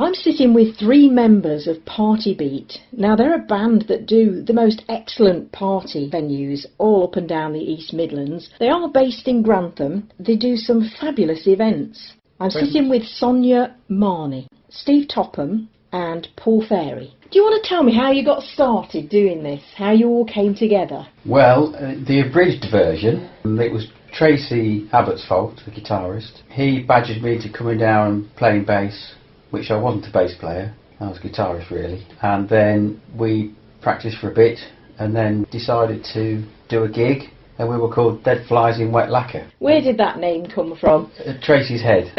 I'm sitting with 3 members of Partybeat. Now, they're a band that do the most excellent party venues all up and down the East Midlands. They are based in Grantham. They do some fabulous events. I'm sitting with Sonia Marnie, Steve Topham and Paul Fairy. Do you want to tell me how you got started doing this, how you all came together? Well, the abridged version, it was Tracy Abbotsfault, the guitarist. He badgered me to coming down and playing bass, which I wasn't a bass player, I was a guitarist really. And then we practiced for a bit and then decided to do a gig, and we were called Dead Flies in Wet Lacquer. Where did that name come from? Tracy's head.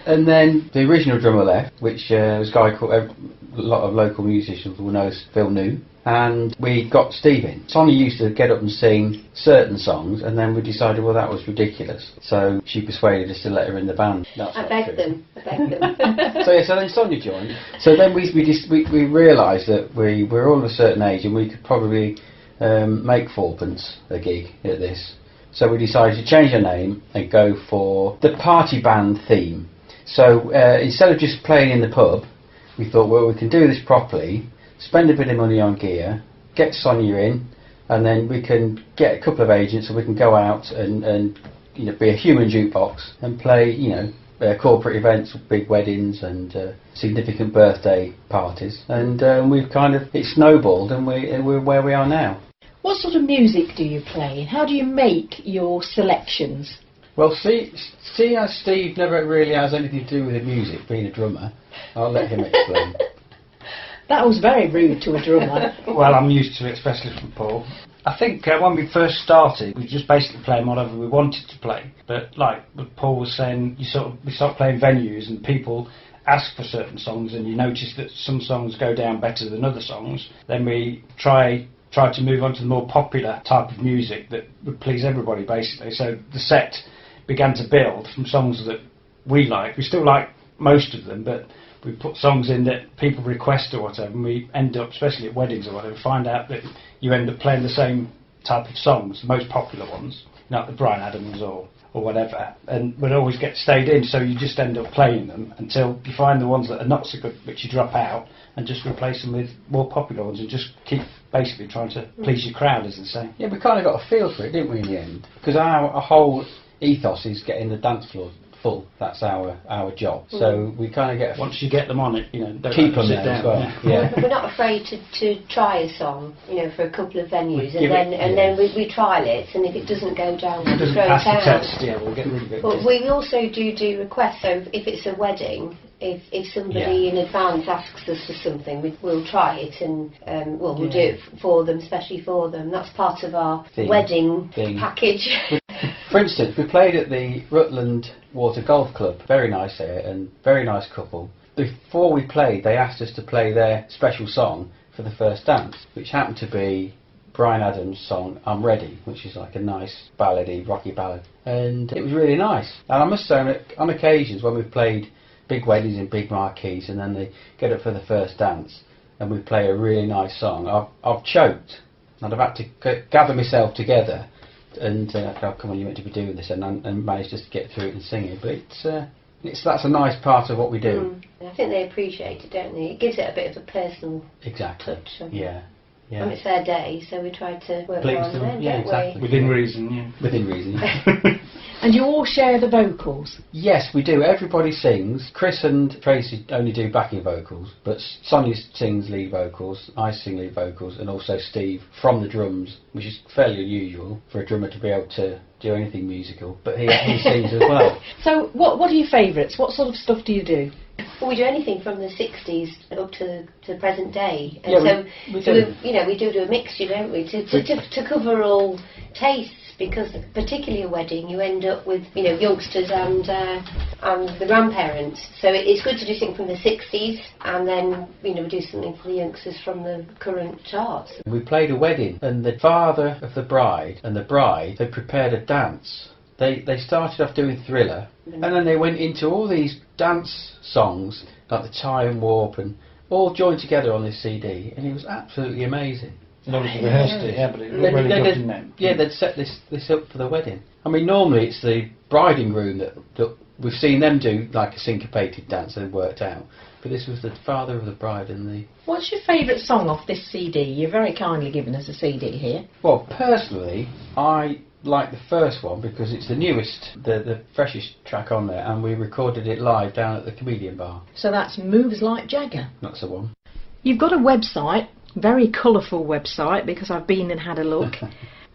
And then the original drummer left, which was a guy called, a lot of local musicians will know, Phil New, and we got Steve in. Sonia used to get up and sing certain songs, and then we decided, well, that was ridiculous. So she persuaded us to let her in the band. I begged them. So then Sonia joined. So then we realised that we were all of a certain age and we could probably make 4pence a gig at this. So we decided to change our name and go for the party band theme. So instead of just playing in the pub, we thought, well, we can do this properly, spend a bit of money on gear, get Sonia in, and then we can get a couple of agents and we can go out and you know, be a human jukebox and play, you know, corporate events, big weddings and significant birthday parties. And we've kind of, it snowballed and we're where we are now. What sort of music do you play? How do you make your selections? Well, see as Steve never really has anything to do with the music, being a drummer, I'll let him explain. That was very rude to a drummer. Well, I'm used to it, especially from Paul. I think when we first started, we just basically playing whatever we wanted to play. But like Paul was saying, we start playing venues and people ask for certain songs, and you notice that some songs go down better than other songs. Then we try to move on to the more popular type of music that would please everybody, basically. So the set began to build from songs that we like. We still like most of them, but we put songs in that people request or whatever, and we end up, especially at weddings or whatever, find out that you end up playing the same type of songs, the most popular ones, like the Bryan Adams or whatever, and would always get stayed in, so you just end up playing them until you find the ones that are not so good, which you drop out and just replace them with more popular ones and just keep basically trying to please your crowd, as they say. Yeah, we kind of got a feel for it, didn't we, in the end? Because our whole ethos is getting the dance floor full. That's our job. So we kind of get once you get them on it, you know, don't keep them sit there down. as well. Yeah. We're not afraid to try a song, you know, for a couple of venues, and then we trial it, and if it doesn't go down, we'll throw it out. Test, yeah, we'll get rid of it. But we also do requests. So if it's a wedding, if somebody in advance asks us for something, we'll try it, and we'll do it for them, especially for them. That's part of our wedding package. For instance, we played at the Rutland Water Golf Club, very nice there and very nice couple. Before we played, they asked us to play their special song for the first dance, which happened to be Bryan Adams' song I'm Ready, which is like a nice ballady, rocky ballad, and it was really nice. And I must say, on occasions when we've played big weddings in big marquees and then they get up for the first dance and we play a really nice song, I've choked and I've had to gather myself together and oh, come on, you're meant to be doing this, and managed just to get through it and sing it. But that's a nice part of what we do. I think they appreciate it, don't they? It gives it a bit of a personal touch. Yeah. And it's their day, so we try to work please around them. them, Yeah, exactly. Within reason, yeah. Within reason, yeah. And you all share the vocals? Yes, we do. Everybody sings. Chris and Tracy only do backing vocals, but Sonia sings lead vocals, I sing lead vocals, and also Steve from the drums, which is fairly unusual for a drummer to be able to do anything musical, but he sings as well. So what are your favourites? What sort of stuff do you do? Well, we do anything from the 60s up to present day, and we do. We do a mixture, don't we, to cover all tastes, because particularly a wedding, you end up with youngsters and the grandparents. So it's good to do something from the 60s, and then we do something for the youngsters from the current charts. We played a wedding, and the father of the bride and the bride had prepared a dance. They started off doing Thriller, and then they went into all these dance songs like the Time Warp, and all joined together on this CD, and it was absolutely amazing. And obviously rehearsed it, yeah, but it looked really good, didn't it? Yeah, they'd set this up for the wedding. I mean, normally it's the bride and groom that we've seen them do like a syncopated dance and it worked out. But this was the father of the bride and the... What's your favourite song off this CD? You're very kindly giving us a CD here. Well, personally, I like the first one because it's the newest, the freshest track on there, and we recorded it live down at the Comedian Bar. So that's Moves Like Jagger. That's the one. You've got a website, very colourful website, because I've been and had a look,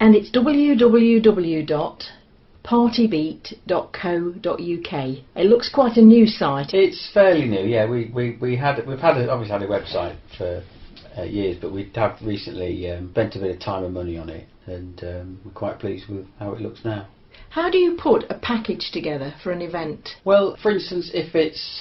and it's www.partybeat.co.uk. It looks quite a new site. It's fairly new, yeah. We've obviously had a website for years, but we have recently spent a bit of time and money on it, and we're quite pleased with how it looks now. How do you put a package together for an event? Well, for instance, if it's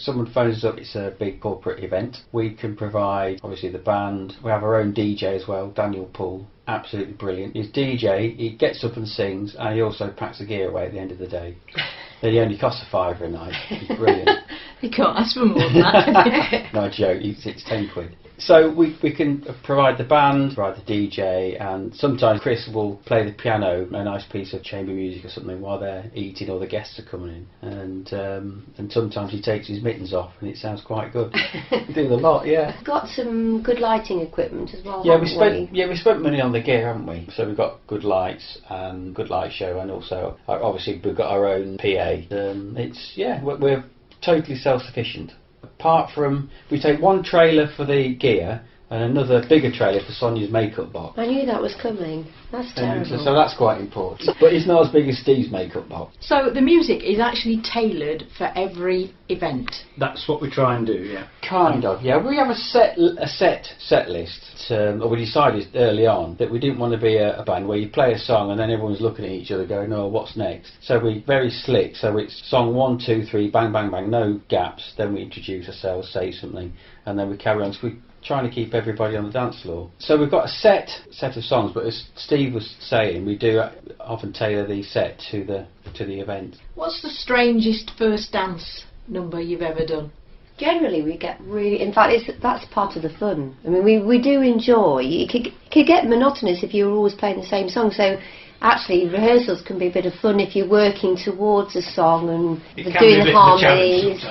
someone phones us up, it's a big corporate event, we can provide obviously the band. We have our own DJ as well, Daniel Poole, absolutely brilliant. His DJ, he gets up and sings, and he also packs the gear away at the end of the day. And he only costs £5 a night. He's brilliant. You can't ask for more than that. No, I joke, it's £10. So we can provide the band, provide the DJ, and sometimes Chris will play the piano, a nice piece of chamber music or something while they're eating or the guests are coming in. And sometimes he takes his mittens off and it sounds quite good. We do a lot, yeah. We've got some good lighting equipment as well. Yeah, we spent money on the gear, haven't we? So we've got good lights and good light show, and also obviously we've got our own PA. We're totally self-sufficient. Apart from, we take one trailer for the gear and another bigger trailer for Sonia's makeup box. I knew that was coming. That's terrible. So that's quite important. But it's not as big as Steve's makeup box. So the music is actually tailored for every event. That's what we try and do, yeah. Kind of, yeah. We have a set list. Or we decided early on that we didn't want to be a band where you play a song and then everyone's looking at each other going, "Oh, what's next?" So we're very slick. So it's song 1, 2, 3, bang, bang, bang, no gaps. Then we introduce ourselves, say something, and then we carry on. So we're trying to keep everybody on the dance floor. So we've got a set of songs, but as Steve was saying, we do often tailor the set to the event. What's the strangest first dance number you've ever done? Generally, we get really. In fact, that's part of the fun. I mean, we do enjoy. It could get monotonous if you're always playing the same song. So, actually, rehearsals can be a bit of fun if you're working towards a song and doing the harmonies.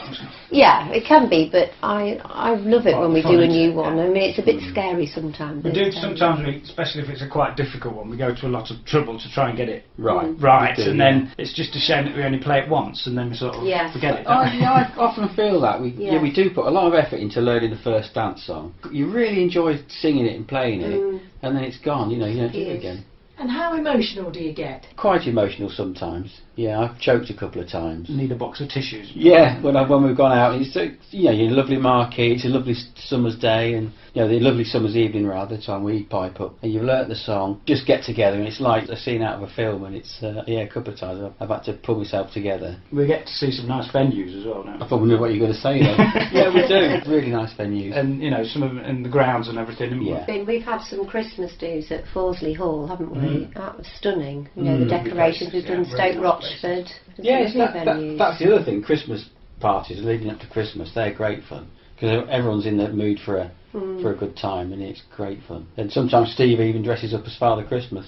Yeah, it can be, but I love it when we do a new one. I mean, it's a bit scary sometimes. We do sometimes, especially if it's a quite difficult one, we go to a lot of trouble to try and get it right, and then it's just a shame that we only play it once and then we sort of forget it. I often feel that we do put a lot of effort into learning the first dance song. You really enjoy singing it and playing it, and then it's gone. You don't do it again. And how emotional do you get? Quite emotional sometimes. Yeah, I've choked a couple of times. Need a box of tissues. Yeah, when we've gone out, it's you're in a lovely marquee. It's a lovely summer's day, and the lovely summer's evening rather. Time we pipe up, and you've learnt the song. Just get together, and it's like a scene out of a film. And it's a couple of times I've had to pull myself together. We get to see some nice venues as well now. I thought we knew what you were going to say then. Yeah, we do. Really nice venues, and some of them in the grounds and everything. Yeah. We've had some Christmas do's at Forsley Hall, haven't we? That was stunning. The decorations we've done, Stoke Rochford. Yeah, that's the other thing. Christmas parties leading up to Christmas, they're great fun because everyone's in the mood for a good time, and it's great fun. And sometimes Steve even dresses up as Father Christmas.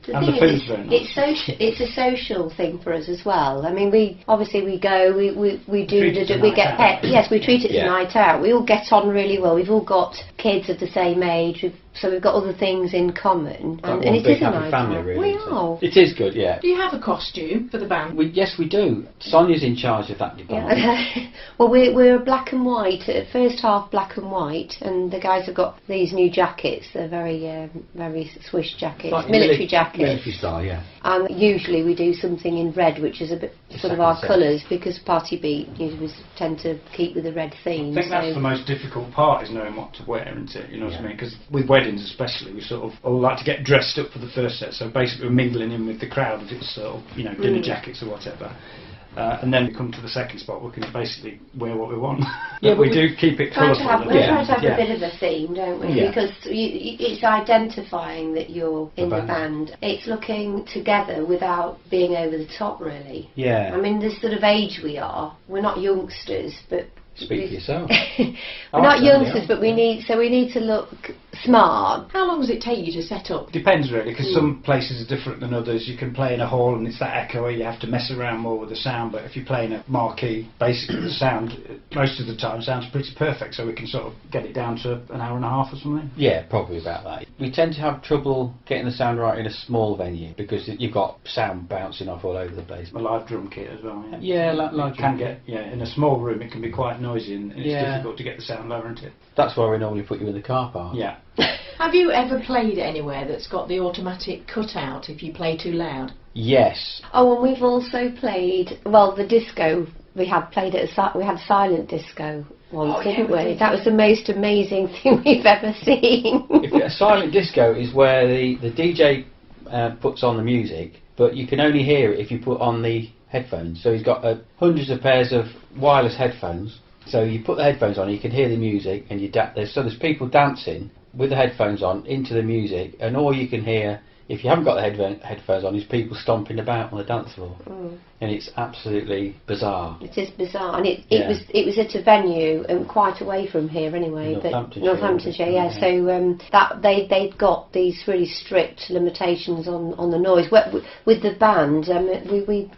And the food's very nice. It's a social thing for us as well. I mean, we go, we treat it as a night out. We all get on really well. We've all got kids of the same age. So we've got other things in common, and it is a nice family, really. We are. It is good, yeah. Do you have a costume for the band? Yes, we do. Sonia's in charge of that department. Yeah. Well, we're black and white. First half black and white, and the guys have got these new jackets. They're very swish jackets, like military jackets. Military style, yeah. And usually we do something in red, which is a bit sort of our colours, because Partybeat, we tend to keep with the red theme. I think that's the most difficult part, is knowing what to wear, isn't it? You know what I mean? Because with weddings especially, we sort of all like to get dressed up for the first set, so basically we're mingling in with the crowd if it's sort of, dinner jackets or whatever. And then we come to the second spot, we can basically wear what we want. Yeah, we do keep it colourful. We're trying to have a bit of a theme, don't we? Yeah. Because it's identifying that you're in the band. It's looking together without being over the top, really. Yeah. I mean, this sort of age we are, we're not youngsters, but Speak for yourself. We're not youngsters, but we need to look smart. How long does it take you to set up? Depends really, because some places are different than others. You can play in a hall and it's that echo where you have to mess around more with the sound, but if you play in a marquee, basically the sound most of the time sounds pretty perfect, so we can sort of get it down to an hour and a half or something. Yeah, probably about that. We tend to have trouble getting the sound right in a small venue because you've got sound bouncing off all over the place. A live drum kit as well. Yeah, live it can get in a small room it can be quite noisy and it's difficult to get the sound lower, isn't it? That's why we normally put you in the car park. Yeah. Have you ever played anywhere that's got the automatic cutout if you play too loud? Yes. Oh, and we've also played, well, the disco. We had silent disco once, didn't we? That was the most amazing thing we've ever seen. A silent disco is where the DJ puts on the music, but you can only hear it if you put on the headphones. So he's got hundreds of pairs of wireless headphones. So you put the headphones on, you can hear the music, and there's people dancing with the headphones on into the music, and all you can hear, if you haven't got the headphones on, is people stomping about on the dance floor. And it's absolutely bizarre. It is bizarre, and it was at a venue and quite away from here anyway. Northamptonshire, yeah. So that they'd got these really strict limitations on the noise. With the band,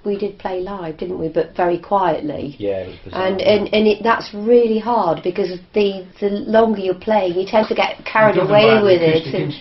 we did play live, didn't we? But very quietly. Yeah, it was bizarre. And that's really hard because the longer you play, you tend to get carried away with it.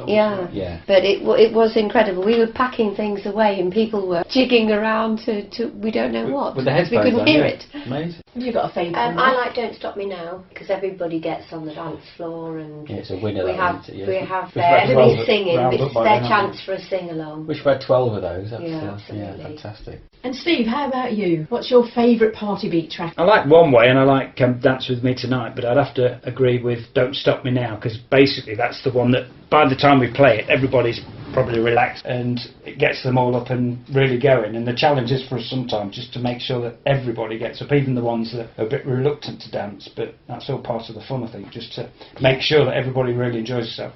Yeah. But it was incredible. We were packing things away, and people were jigging around to we don't know what. With the headphones we couldn't hear it. Amazing. Have you got a favourite? I like Don't Stop Me Now because everybody gets on the dance floor and it's a winner. we have We've everybody had singing. 12 It's by their then, chance for a sing along. We've had 12 of those. That's, Absolutely. fantastic. And Steve, how about you? What's your favourite party beat track? I like One Way and I like Dance With Me Tonight, but I'd have to agree with Don't Stop Me Now because basically that's the one that by the time we play it everybody's probably relaxed and it gets them all up and really going, and the challenge is for us sometimes just to make sure that everybody gets up, even the ones that are a bit reluctant to dance, but that's all part of the fun I think, just to make sure that everybody really enjoys itself.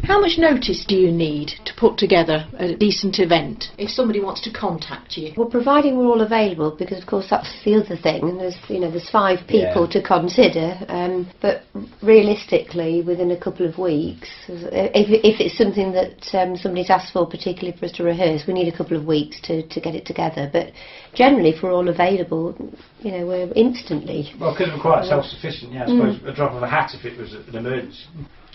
How much notice do you need to put together a decent event if somebody wants to contact you? Well, providing we're all available, because of course that's the other thing. There's 5 people to consider, but realistically, within a couple of weeks, if it's something that somebody's asked for, particularly for us to rehearse, we need a couple of weeks to get it together. But generally, if we're all available, we're instantly. Well, because we're quite self-sufficient, I suppose a drop of a hat if it was an emergency.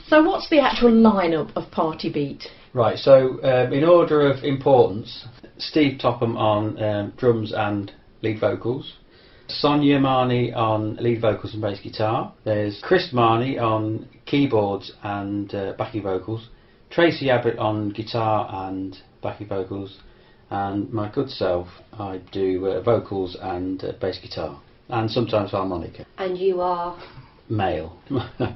So what's the actual lineup of Partybeat? Right, so in order of importance, Steve Topham on drums and lead vocals, Sonia Marnie on lead vocals and bass guitar, there's Chris Marnie on keyboards and backing vocals, Tracy Abbott on guitar and backing vocals, and my good self, I do vocals and bass guitar, and sometimes harmonica. And you are? Male.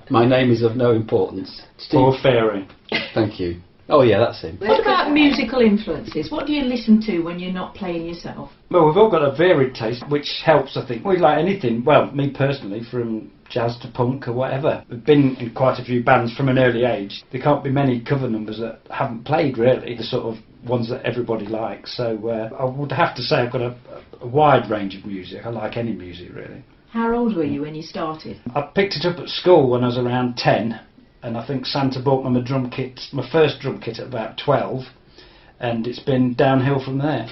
My name is of no importance. Poor Fairy. Thank you. Oh yeah, that's him. What about musical influences? What do you listen to when you're not playing yourself? Well, we've all got a varied taste, which helps, I think. We like anything, well, me personally, from jazz to punk or whatever. We've been in quite a few bands from an early age. There can't be many cover numbers that haven't played, really, the sort of ones that everybody likes. So I would have to say I've got a wide range of music. I like any music, really. How old were you when you started? I picked it up at school when I was around 10, and I think Santa bought me my first drum kit at about 12, and it's been downhill from there.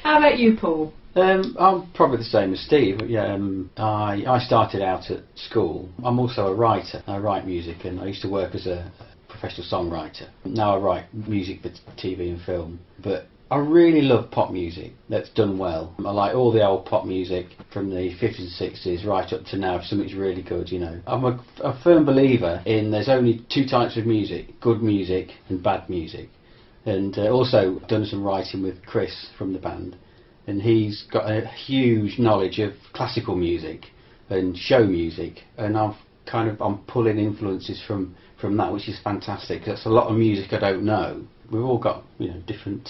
How about you, Paul? I'm probably the same as Steve. Yeah, I started out at school. I'm also a writer. I write music, and I used to work as a professional songwriter. Now I write music for TV and film, but I really love pop music that's done well. I like all the old pop music from the 50s and 60s right up to now if something's really good, I'm a firm believer in there's only 2 types of music, good music and bad music. And also done some writing with Chris from the band, and he's got a huge knowledge of classical music and show music, and I'm pulling influences from that, which is fantastic. That's a lot of music I don't know. We've all got different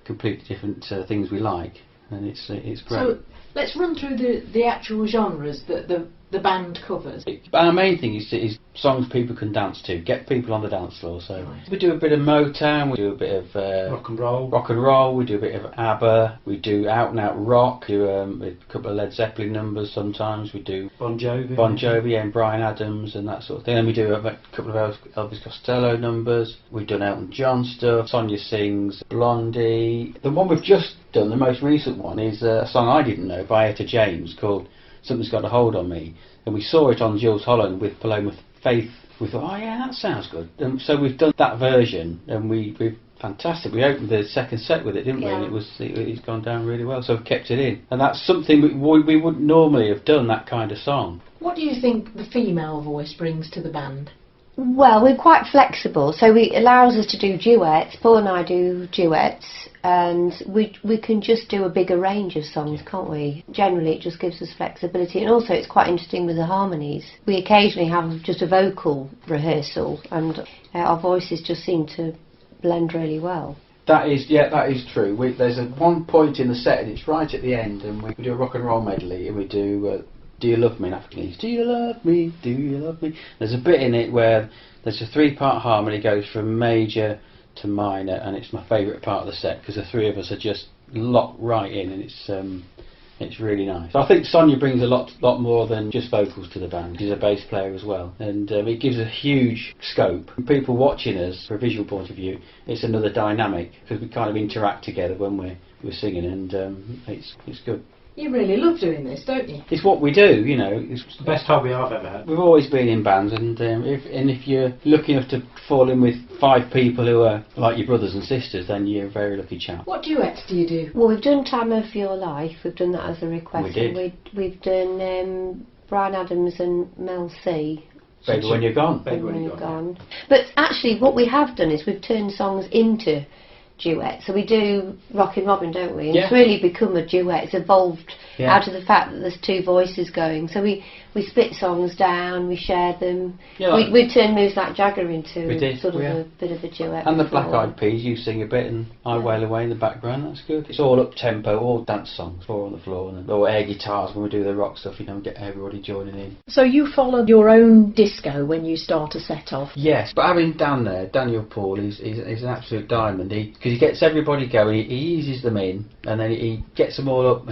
completely different things we like, and it's great. So let's run through the actual genres that the the band covers? Our main thing is songs people can dance to, get people on the dance floor. So we do a bit of Motown, we do a bit of Rock and roll. we do a bit of ABBA, we do out and out rock, do a couple of Led Zeppelin numbers sometimes, we do Bon Jovi, and Bryan Adams and that sort of thing. And we do a couple of Elvis Costello numbers. We've done Elton John stuff. Sonia Sings, Blondie. The one we've just done, the most recent one, is a song I didn't know by Etta James called Something's Got a Hold on Me. And we saw it on Jules Holland with Paloma Faith. We thought, oh yeah, that sounds good. And so we've done that version, and we've fantastic. We opened the second set with it, didn't we? And it's gone down really well. So we've kept it in, and that's something we wouldn't normally have done, that kind of song. What do you think the female voice brings to the band? Well, we're quite flexible, so it allows us to do duets. Paul and I do duets, and we can just do a bigger range of songs, can't we? Generally, it just gives us flexibility, and also it's quite interesting with the harmonies. We occasionally have just a vocal rehearsal, and our voices just seem to blend really well. That is true. There's one point in the set, and it's right at the end, and we do a rock and roll medley, and we do Do You Love Me in African. Do you love me? Do you love me? There's a bit in it where there's a 3-part harmony, goes from major to minor, and it's my favourite part of the set because the three of us are just locked right in, and it's really nice. So I think Sonia brings a lot more than just vocals to the band. She's a bass player as well, and it gives a huge scope. People watching us, from a visual point of view, it's another dynamic because we kind of interact together when we're singing, and it's good. You really love doing this, don't you? It's what we do, you know. It's the best hobby I've ever had. We've always been in bands, and if you're lucky enough to fall in with 5 people who are like your brothers and sisters, then you're a very lucky chap. What duets do you do? Well, we've done Time of Your Life. We've done that as a request. We did. And we've done Bryan Adams and Mel C. Baby When You're Gone. Baby When You're Gone. But actually, what we have done is we've turned songs into duet. So we do Rockin' Robin, don't we? And it's really become a duet. It's evolved out of the fact that there's 2 voices going. So we split songs down, we share them. We turned Moves Like Jagger into a bit of a duet. And the Black Eyed Peas, you sing a bit and I wail away in the background. That's good. It's all up tempo, all dance songs, 4 on the floor, or air guitars when we do the rock stuff. You know, get everybody joining in. So you follow your own disco when you start a set off? Yes, but having Dan there, Daniel Paul, he's an absolute diamond. Because he gets everybody going, he eases them in, and then he gets them all up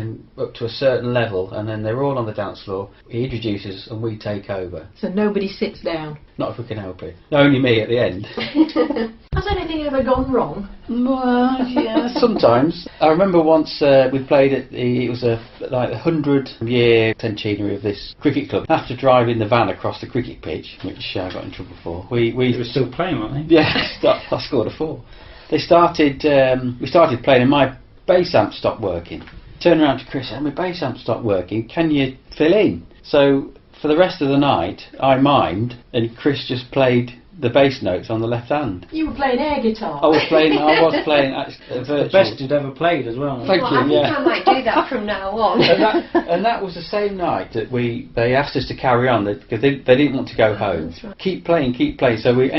to a certain level, and then they're all on the dance floor. He introduces and we take over. So nobody sits down? Not if we can help it. Only me at the end. Has anything ever gone wrong? Well, yeah, sometimes. I remember once we played at it was a 100-year centenary of this cricket club. After driving the van across the cricket pitch, which I got in trouble for, we were still playing, weren't they? Yeah, I scored a 4. We started playing and my bass amp stopped working. Turned around to Chris and my bass amp stopped working, can you fill in? So for the rest of the night I mimed and Chris just played the bass notes on the left hand. You were playing air guitar? I was playing the best you'd ever played as well. Thank you, I think I might do that from now on. and that was the same night that they asked us to carry on because they didn't want to go home. That's right. Keep playing. So we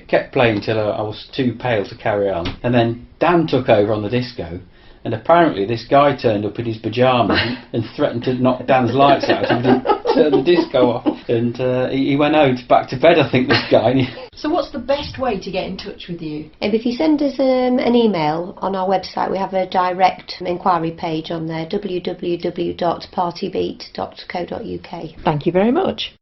kept playing till I was too pale to carry on, and then Dan took over on the disco. And apparently this guy turned up in his pyjamas and threatened to knock Dan's lights out if he didn't turn the disco off. And he went out back to bed, I think, this guy. So what's the best way to get in touch with you? If you send us an email on our website, we have a direct inquiry page on there, www.partybeat.co.uk. Thank you very much.